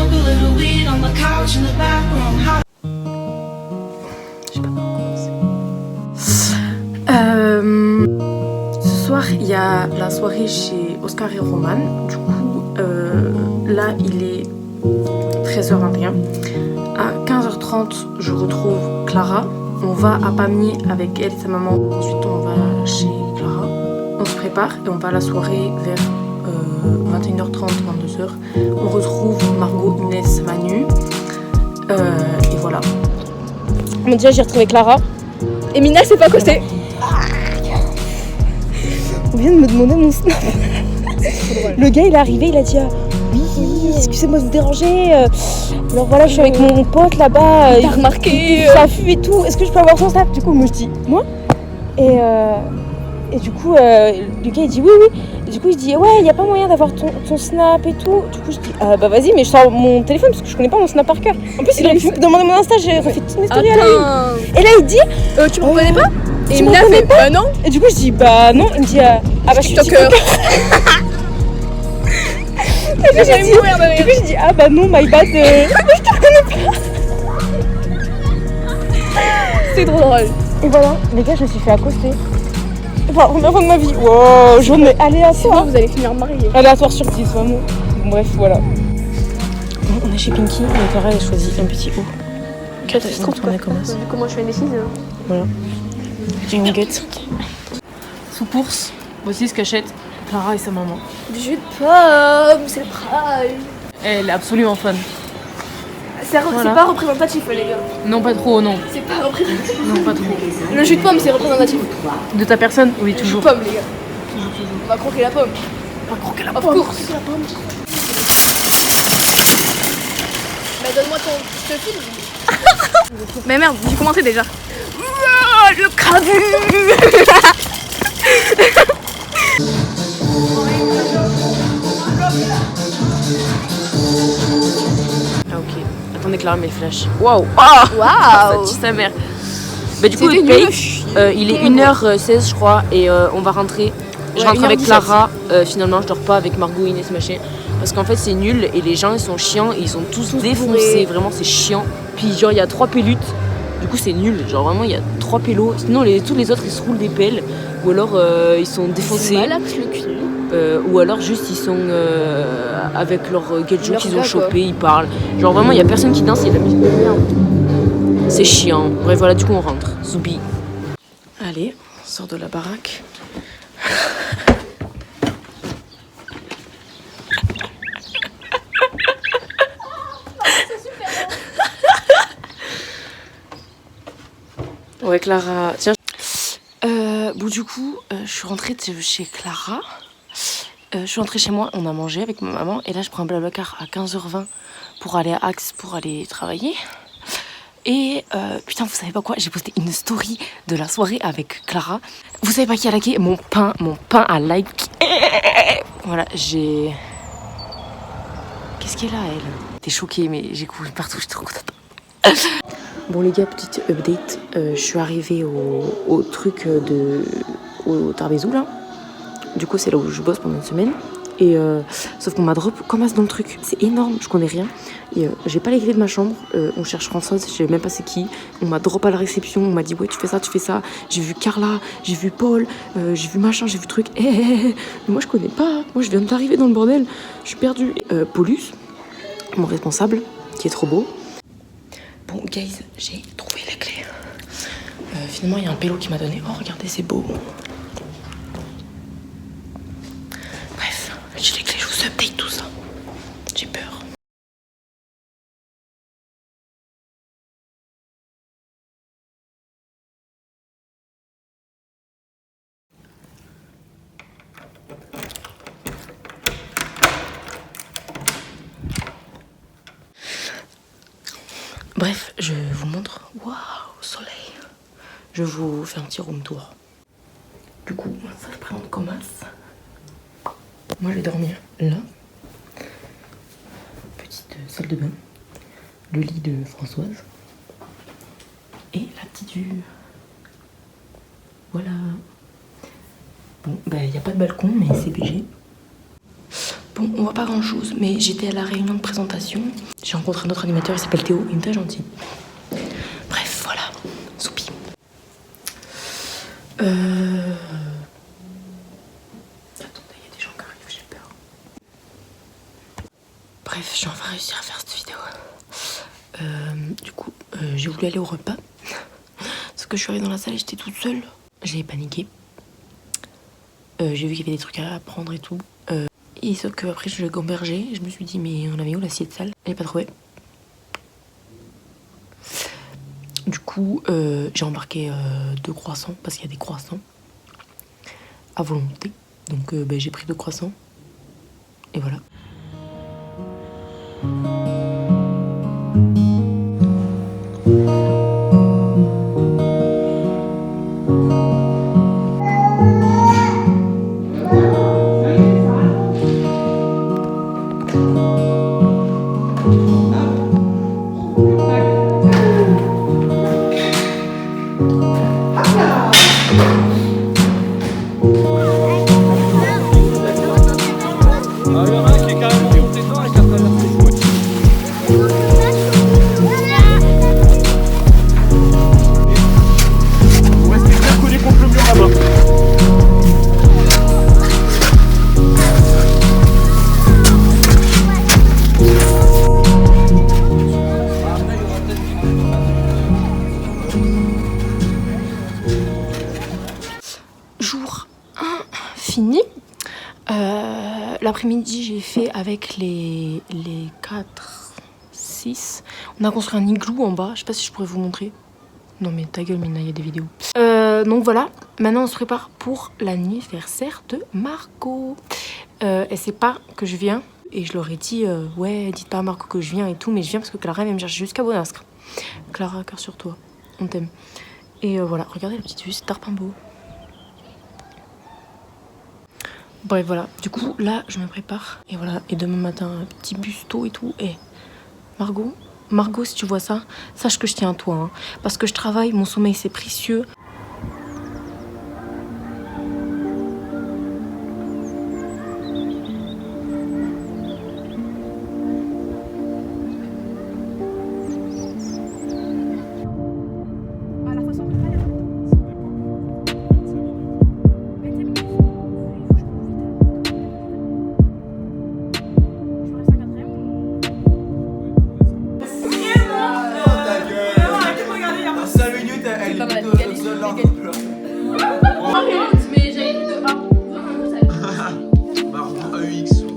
smoke a little weed on the couch in the back room. Je sais pas par où commencer. Ce soir, il y a la soirée chez Oscar et Roman. Du coup, là, il est 13h21. À 15h30, je retrouve Clara. On va à Pamiers avec elle et sa maman. Ensuite, on va chez Clara. On se prépare et on va à la soirée vers 21h30, 22h. On retrouve Margot, Inès, Manu. Et voilà. Bon, déjà, j'ai retrouvé Clara. Et Mina, c'est pas accostée. On vient de me demander mon snap. Le gars, il est arrivé, il a dit oui, excusez-moi de vous déranger. Alors voilà, je suis avec mon pote là-bas. Il a remarqué. Ça fume et tout. Est-ce que je peux avoir son snap? Du coup, moi je dis moi. Et du coup, le gars il dit oui. Et du coup, je dis ouais, il n'y a pas moyen d'avoir ton snap et tout. Du coup, je dis bah vas-y, mais je sors mon téléphone parce que je connais pas mon snap par cœur. En plus, il aurait pu demander mon Insta, j'ai refait toute une story à la une. Et là, il dit tu me reconnais pas? Et tu Mina me reconnais fait pas? non. Et du coup, je dis bah non. Il me dit ah bah je suis TikToker. Du coup, je dis ah bah non, my bad. Je te reconnais pas. C'est trop drôle. Et voilà, les gars, je me suis fait accoster. Enfin, première fois de ma vie. Wow, journée aléatoire. Sinon, vous allez finir mariés. Aléatoire sur 10, vraiment. Bon, bref, voilà. Bon, on est chez Pinky, et Clara, elle a choisi un petit haut. Comment je fais une décision? Voilà. J'ai une guette. Sous course, voici ce qu'achète Clara et sa maman. Du jus de pomme, c'est le prime. Elle est absolument fan. C'est pas représentatif, les gars. Non, pas trop, non. C'est pas représentatif. Non, pas trop. Le jus de pomme, c'est représentatif. De ta personne? Oui, toujours. Pomme, les gars. On va croquer la pomme. On va croquer la Of pomme. course. Mais donne-moi ton film. Mais merde, j'ai commencé déjà. Le cradu. Ah ok. Attendez, Clara met le flash. Waouh. Ah ça tue sa mère. Bah du coup, il paye. Il est 1h16 je crois et on va rentrer. Je rentre avec Clara. Finalement, je dors pas avec Margot, Inès, machin. Parce qu'en fait, c'est nul et les gens ils sont chiants et ils sont tous défoncés. Vraiment, c'est chiant. Puis genre, il y a 3 pélutes. Du coup, c'est nul. Genre vraiment, il y a 3 pélos. Sinon, tous les autres ils se roulent des pelles. Ou alors ils sont défoncés. Ou alors juste ils sont avec leur gadget qu'ils ont chopé, ils parlent. Genre vraiment, il y a personne qui danse, il y a de la musique de merde. C'est chiant. Bref, voilà, du coup, on rentre. Zoubi. Allez, on sort de la baraque. Ouais, Clara. Tiens. Bon, du coup, je suis rentrée de chez Clara. Je suis rentrée chez moi, on a mangé avec ma maman. Et là, je prends un blablacar à 15h20 pour aller à Axe pour aller travailler. Et putain, vous savez pas quoi? J'ai posté une story de la soirée avec Clara. Vous savez pas qui a liké? Mon pain a like. Voilà, j'ai. Qu'est-ce qu'elle a, elle? T'es choquée, mais j'ai couru partout, je suis trop contente. Bon les gars, petite update, je suis arrivée au truc au Tarbezou là. Du coup c'est là où je bosse pendant une semaine. Et sauf qu'on m'a drop comme as dans le truc. C'est énorme, je connais rien. Et j'ai pas les clés de ma chambre, on cherche Françoise, je sais même pas c'est qui. On m'a drop à la réception, on m'a dit ouais tu fais ça. J'ai vu Carla, j'ai vu Paul, j'ai vu machin, j'ai vu truc. Mais moi je connais pas, moi je viens d'arriver dans le bordel, je suis perdue. Paulus, mon responsable, qui est trop beau. Bon, guys, j'ai trouvé les clés. Finalement, il y a un pélo qui m'a donné. Oh, regardez, c'est beau. Bref, j'ai les clés, je vous update tout ça. J'ai peur. Bref, je vous montre. Waouh, soleil. Je vous fais un petit room tour. Du coup, ça se présente comme as. Moi, je vais dormir là. Petite salle de bain. Le lit de Françoise. Et la petite vue. Voilà. Bon, bah, il n'y a pas de balcon, mais c'est BG. Bon, on voit pas grand chose, mais j'étais à la réunion de présentation. J'ai rencontré un autre animateur, il s'appelle Théo, il était gentil. Bref, voilà, soupi. Attendez, il y a des gens qui arrivent, j'ai peur. Bref, j'ai enfin réussi à faire cette vidéo. Du coup, j'ai voulu aller au repas. Parce que je suis arrivée dans la salle et j'étais toute seule. J'ai paniqué. J'ai vu qu'il y avait des trucs à prendre et tout. Et sauf que après je l'ai gambergé. Je me suis dit, mais on avait où l'assiette sale? Je l'ai pas trouvé. Du coup, j'ai embarqué 2 croissants parce qu'il y a des croissants à volonté. Donc j'ai pris 2 croissants. Et voilà. Jour 1 fini. L'après-midi, j'ai fait avec les 4, 6. On a construit un igloo en bas. Je sais pas si je pourrais vous montrer. Non mais ta gueule, Mina, il y a des vidéos. Donc voilà, maintenant on se prépare pour l'anniversaire de Margot. Elle sait pas que je viens. Et je leur ai dit, ouais, dites pas à Margot que je viens et tout. Mais je viens parce que Clara va me chercher jusqu'à Bonastre. Clara, cœur sur toi. On t'aime. Et voilà, regardez la petite vue, c'est Tarpimbault. Bref, voilà. Du coup, là, je me prépare. Et voilà. Et demain matin, petit busto et tout. Et Margot, si tu vois ça, sache que je tiens à toi. Hein. Parce que je travaille, mon sommeil, c'est précieux.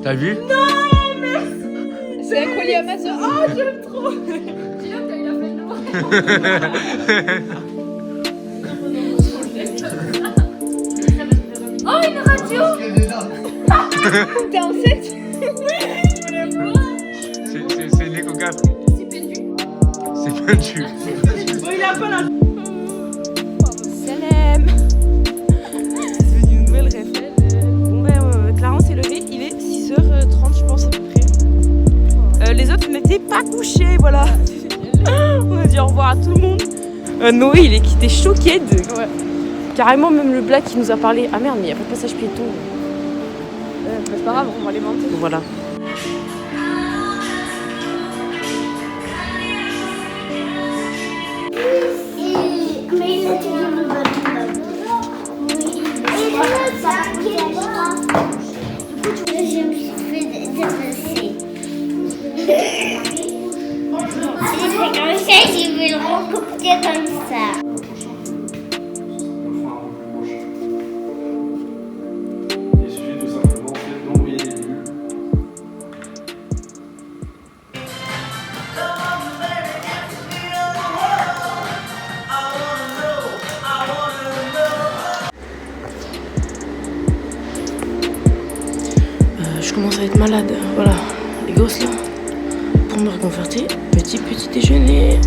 T'as vu? Non, merci. C'est un collier Amazon. Oh, j'aime trop. Dis-le, t'as eu la flemme de moi. Oh, une radio. T'es enceinte? C'est une échographe. C'est pendu. C'est pendu. Oh, il a pas la... Salam. C'est devenu une nouvelle rêve. Bon ben, Clara s'est levée, il est 6h30 je pense à peu près. Les autres n'étaient pas couchés, voilà. On a dit au revoir à tout le monde. Noé il était choqué de... Ouais. Carrément même le black qui nous a parlé. Ah merde mais il n'y a pas de passage piéton. C'est pas grave, on va les monter. Voilà. Mais il était dans le bâtiment. Oui. Et ça, du coup, je me suis fait dépasser. Si je fais comme ça, je vais le recopier comme ça. Il suffit tout simplement d'envoyer des bulles. Je commence à être malade, voilà, les gosses là, pour me réconforter, petit déjeuner.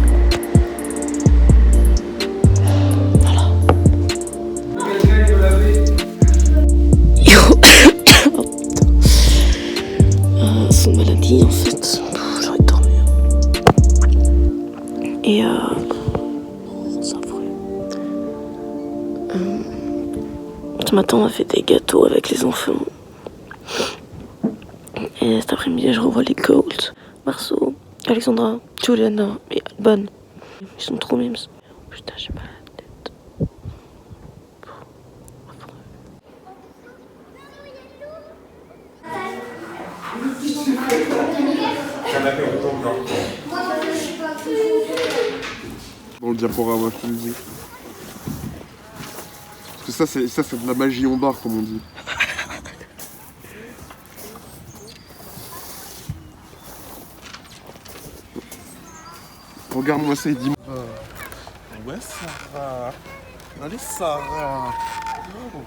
Voilà. Son maladie en fait, j'aurais dormi. Et c'est affreux. Ce matin on a fait des gâteaux avec les enfants. Et cet après-midi, je revois les Colts. Marceau, Alexandra, Juliana et Alban. Ils sont trop mimes. Putain, j'ai mal à la tête. Bon, le diaporama, je te le dis. Parce que ça c'est de la magie en barre, comme on dit. Regarde-moi ça et dis-moi. Ouais, Sarah. Allez, Sarah.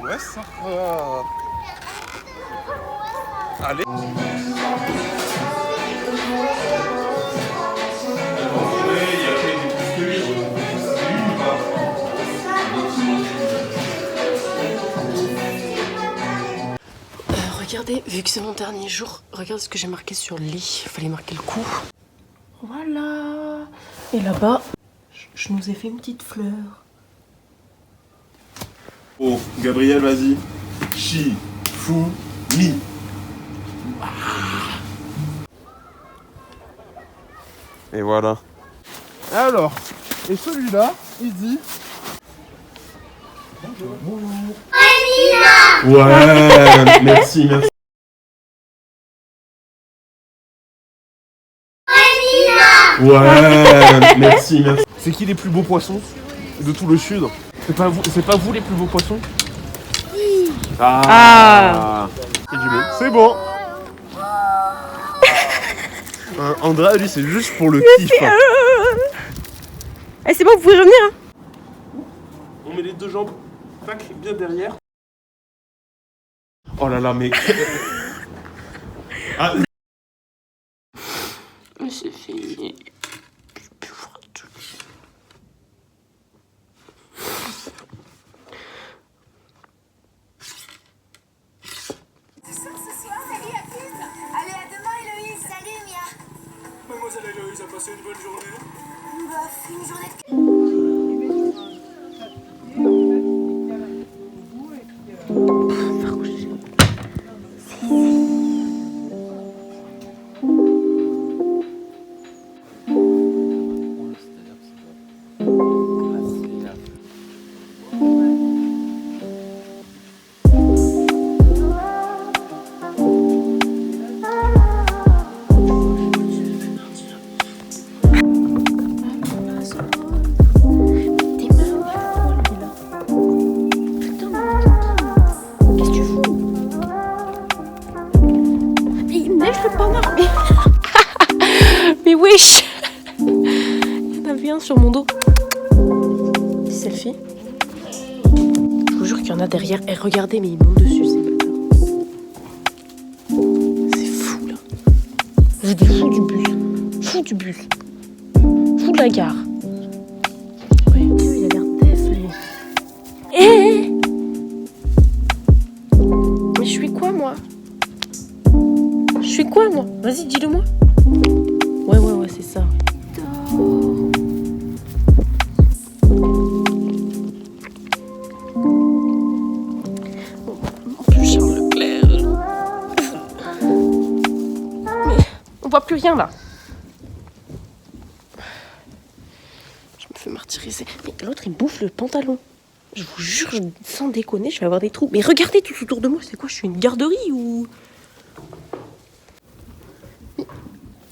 Ouais, Sarah. Allez. Regardez, vu que c'est mon dernier jour, regarde ce que j'ai marqué sur le lit. Il fallait marquer le coup. Voilà. Et là-bas, je nous ai fait une petite fleur. Oh, Gabriel, vas-y. Chi, fou, mi. Et voilà. Alors, et celui-là, il dit... Ouais, merci. Ouais, merci. C'est qui les plus beaux poissons de tout le sud? C'est pas vous les plus beaux poissons? Oui. Ah. Et du monde. C'est bon. Andrea, lui, c'est juste pour le kiff. Eh, c'est bon, vous pouvez revenir. Hein. On met les deux jambes, tac, bien derrière. Oh là là, mais... Ah. Mais c'est fini. Salut à tous. Allez, à demain, Héloïse. Salut, Mia. Mademoiselle Héloïse a passé une bonne journée. Bof, une journée de... Mais wesh. Il y en avait un sur mon dos. Selfie. Je vous jure qu'il y en a derrière. Et regardez, mais ils montent dessus, c'est pas grave. C'est fou là. Vous êtes fous du bus. Fous du bus. Fous de la gare. Ouais, il a l'air def lui. Mais je suis quoi moi? Je suis quoi moi? Vas-y, dis-le moi. Ouais, c'est ça. En plus, Charles Leclerc. Mais on voit plus rien là. Je me fais martyriser. Mais l'autre il bouffe le pantalon. Je vous jure, sans déconner, je vais avoir des trous. Mais regardez tout autour de moi, c'est quoi? Je suis une garderie ou...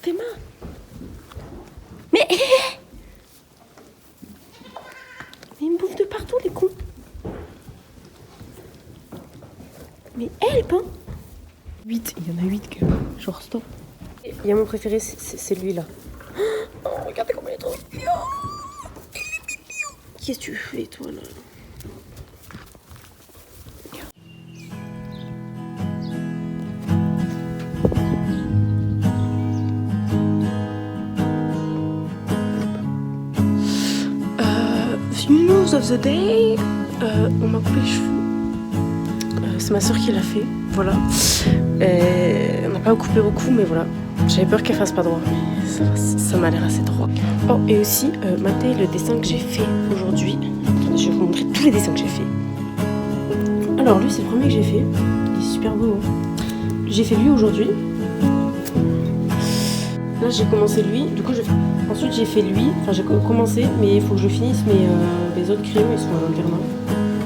Tes mains. Mais ils me bouffent de partout, les cons. Mais help, hein. 8, il y en a 8 que... Genre stop. Il y a mon préféré, c'est lui là. Oh, regardez comment il est trop mignon. Qu'est-ce que tu fais toi là? News of the day, on m'a coupé les cheveux. C'est ma soeur qui l'a fait, voilà. On n'a pas coupé beaucoup, mais voilà. J'avais peur qu'elle fasse pas droit, mais ça m'a l'air assez droit. Oh, et aussi, matez le dessin que j'ai fait aujourd'hui. Je vais vous montrer tous les dessins que j'ai fait. Alors lui, c'est le premier que j'ai fait. Il est super beau. Hein. J'ai fait lui aujourd'hui. Là j'ai commencé lui, du coup ensuite j'ai fait lui, enfin j'ai commencé, mais il faut que je finisse mes autres crayons, ils sont à l'internat.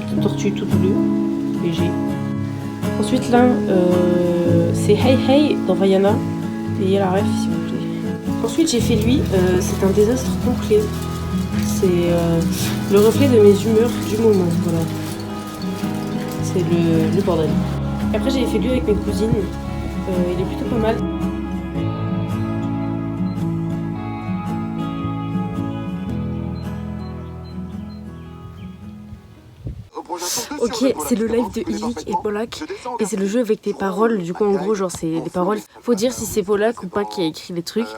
Petite tortue tout bleu, léger. Ensuite là, c'est Hey Hey dans Vaiana, ayez la ref s'il vous plaît. Ensuite j'ai fait lui, c'est un désastre complet. C'est le reflet de mes humeurs du moment, voilà. C'est le bordel. Et après j'ai fait lui avec mes cousines, il est plutôt pas mal. Ok, c'est le live de Ilic et Polak et c'est le jeu avec des paroles. Du coup, en gros, genre, c'est des paroles. Faut dire si c'est Polak ou pas qui a écrit les trucs.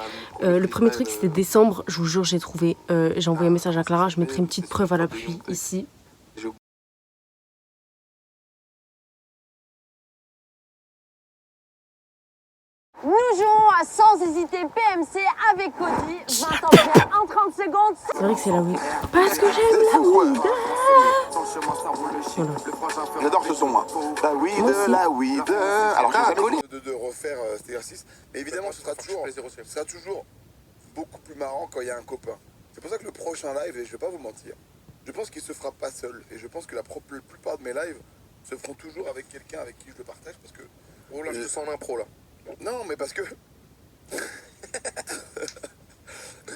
Le premier truc, c'était décembre. Je vous jure, j'ai trouvé. J'ai envoyé un message à Clara. Je mettrai une petite preuve à l'appui ici. Nous jouons à Sans hésiter PMC avec Cody. 20 ans bien en 30 secondes. C'est vrai que c'est la weed. Parce que j'aime la weed. Voilà. J'adore ce son, moi. La weed. Alors, de refaire cet exercice. Mais évidemment, ce sera toujours beaucoup plus marrant quand il y a un copain. C'est pour ça que le prochain live, et je vais pas vous mentir, je pense qu'il se fera pas seul. Et je pense que la plupart de mes lives se feront toujours avec quelqu'un avec qui je le partage. Parce que. Oh là, je te sens en impro, là. Non, mais parce que.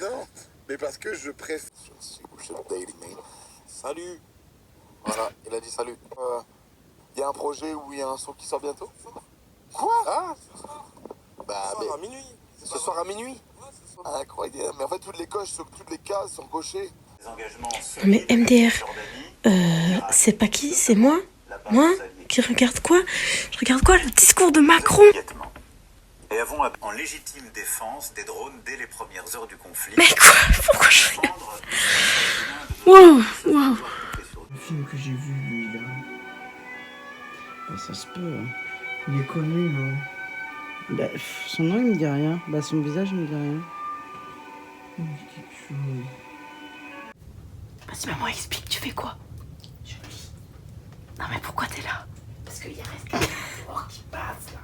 Non, mais parce que je préfère. Salut. Voilà, il a dit salut. Il y a un projet où il y a un son qui sort bientôt. Quoi? Ah, bah, ce soir à minuit. Ce soir à minuit? Incroyable. Mais en fait, toutes les cases sont cochées. Non mais MDR, c'est pas qui? C'est moi? Moi? Qui regarde quoi? Je regarde quoi? Le discours de Macron? Et avons en légitime défense des drones dès les premières heures du conflit. Mais quoi? Pourquoi je regarde? Wow. Le film que j'ai vu, lui, là. Bah, ça se peut. Hein. Il est connu, non? Bah, son nom, il me dit rien. Bah, son visage, il me dit rien. Il me dit quelque chose. Vas-y, maman, explique, tu fais quoi? Je lis. Non, mais pourquoi t'es là? Parce qu'il reste des joueurs qui passent, là.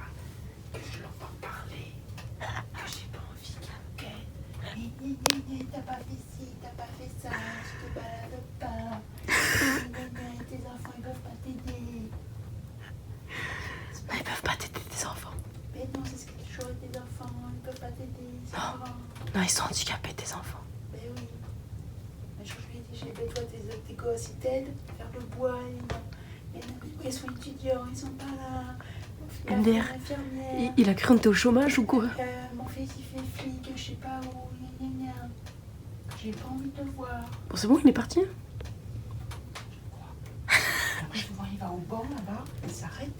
Que je l'entends parler. Que j'ai pas envie qu'elle. T'as pas fait ci, t'as pas fait ça, tu te balades pas. Tes enfants, ils peuvent pas t'aider. Non, ils peuvent pas t'aider, tes enfants. Mais non, c'est ce que tu joues avec tes enfants, ils peuvent pas t'aider. Non, ils sont handicapés, tes enfants. Ben oui. Un jour, je lui ai dit, j'ai toi, tes gosses, ils t'aident à faire le bois. Ils sont étudiants, ils sont pas là. MDR, il a cru que t'es au chômage ou quoi? Mon fils, il fait flic, je sais pas où. J'ai pas envie de le voir. Bon, c'est bon, il est parti? Après, je vois, il va au banc là-bas, il s'arrête.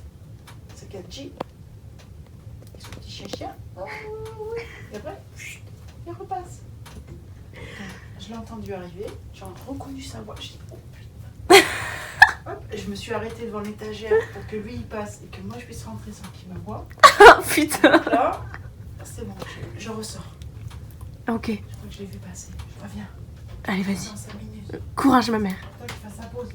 C'est quel jeep. Et son petit chien. Oh, oui. Et après, il repasse. Je l'ai entendu arriver, j'ai reconnu sa voix. Je dis, oh putain. Hop, et je me suis arrêtée devant l'étagère pour que lui il passe et que moi je puisse rentrer sans qu'il me voie. Ah putain. Donc là, c'est bon, je ressors. Ok. Je crois que je l'ai vu passer. Je reviens. Allez, vas-y. Dans 5 minutes. Courage, ma mère. Faut qu'il fasse sa pause.